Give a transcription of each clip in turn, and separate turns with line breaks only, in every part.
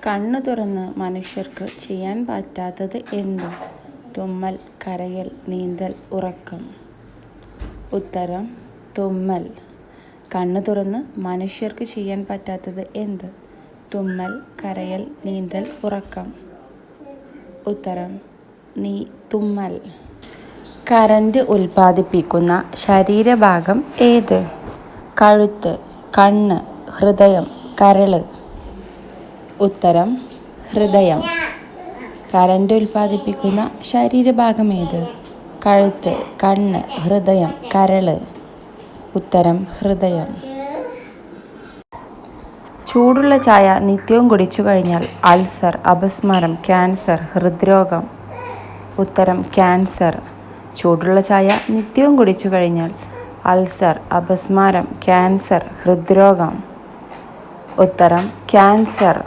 കണ്ണു തുറന്ന് മനുഷ്യർക്ക് ചെയ്യാൻ പറ്റാത്തത് എന്ത്? തുമ്മൽ, കരയൽ, നീന്തൽ, ഉറക്കം. ഉത്തരം തുമ്മൽ. കണ്ണു തുറന്ന് മനുഷ്യർക്ക് ചെയ്യാൻ പറ്റാത്തത് എന്ത്? തുമ്മൽ, കരയൽ, നീന്തൽ, ഉറക്കം. ഉത്തരം തുമ്മൽ. കറന്റ് ഉൽപ്പാദിപ്പിക്കുന്ന ശരീരഭാഗം ഏത്? കഴുത്ത്, കണ്ണ്, ഹൃദയം, കരള്. ഉത്തരം ഹൃദയം. കറന്റ് ഉൽപ്പാദിപ്പിക്കുന്ന ശരീരഭാഗം ഏത്? കഴുത്ത്, കണ്ണ്, ഹൃദയം, കരള്. ഉത്തരം ഹൃദയം. ചൂടുള്ള ചായ നിത്യവും കുടിച്ചു കഴിഞ്ഞാൽ അൾസർ, അപസ്മാരം, ക്യാൻസർ, ഹൃദ്രോഗം. ഉത്തരം ക്യാൻസർ. ചൂടുള്ള ചായ നിത്യവും കുടിച്ചു കഴിഞ്ഞാൽ അൾസർ, അപസ്മാരം, ക്യാൻസർ, ഹൃദ്രോഗം. ഉത്തരം ക്യാൻസർ.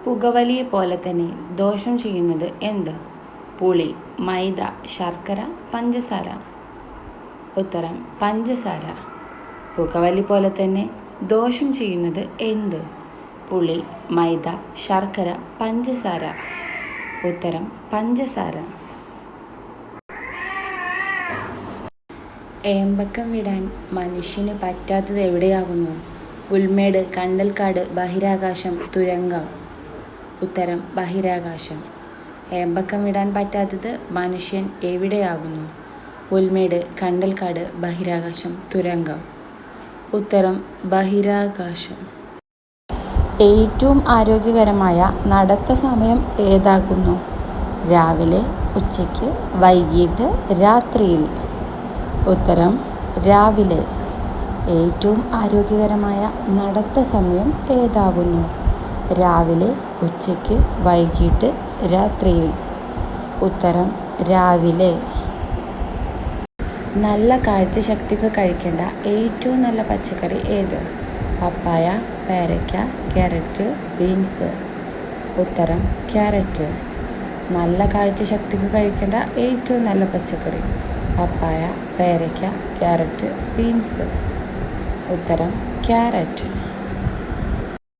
പുകവലിയെ പോലെ തന്നെ ദോഷം ചെയ്യുന്നത് എന്ത്? പുളി, മൈദ, ശർക്കര, പഞ്ചസാര. ഉത്തരം പഞ്ചസാര. പുകവലി പോലെ തന്നെ ദോഷം ചെയ്യുന്നത് എന്ത്? പുളി, മൈദ, ശർക്കര, പഞ്ചസാര. ഉത്തരം പഞ്ചസാര. ഏമ്പക്കം വിടാൻ മനുഷ്യന് പറ്റാത്തത് എവിടെയാകുന്നു? പുൽമേട്, കണ്ടൽക്കാട്, ബഹിരാകാശം, തുരങ്കം. ഉത്തരം ബഹിരാകാശം. ഏമ്പക്കം വിടാൻ പറ്റാത്തത് മനുഷ്യൻ എവിടെയാകുന്നു? പുൽമേട്, കണ്ടൽക്കാട്, ബഹിരാകാശം, തുരങ്കം. ഉത്തരം ബഹിരാകാശം. ഏറ്റവും ആരോഗ്യകരമായ നടത്ത സമയം ഏതാകുന്നു? രാവിലെ, ഉച്ചയ്ക്ക്, വൈകിട്ട്, രാത്രിയിൽ. ഉത്തരം രാവിലെ. ഏറ്റവും ആരോഗ്യകരമായ നടത്ത സമയം ഏതാകുന്നു? രാവിലെ, ഉച്ചയ്ക്ക്, വൈകിട്ട്, രാത്രിയിൽ. ഉത്തരം രാവിലെ. നല്ല കാഴ്ചശക്തിക്ക് കഴിക്കേണ്ട ഏറ്റവും നല്ല പച്ചക്കറി ഏത്? പപ്പായ, പേരയ്ക്ക, ക്യാരറ്റ്, ബീൻസ്. ഉത്തരം ക്യാരറ്റ്. നല്ല കാഴ്ചശക്തിക്ക് കഴിക്കേണ്ട ഏറ്റവും നല്ല പച്ചക്കറി പപ്പായ, പേരയ്ക്ക, ക്യാരറ്റ്, ബീൻസ്. ഉത്തരം ക്യാരറ്റ്.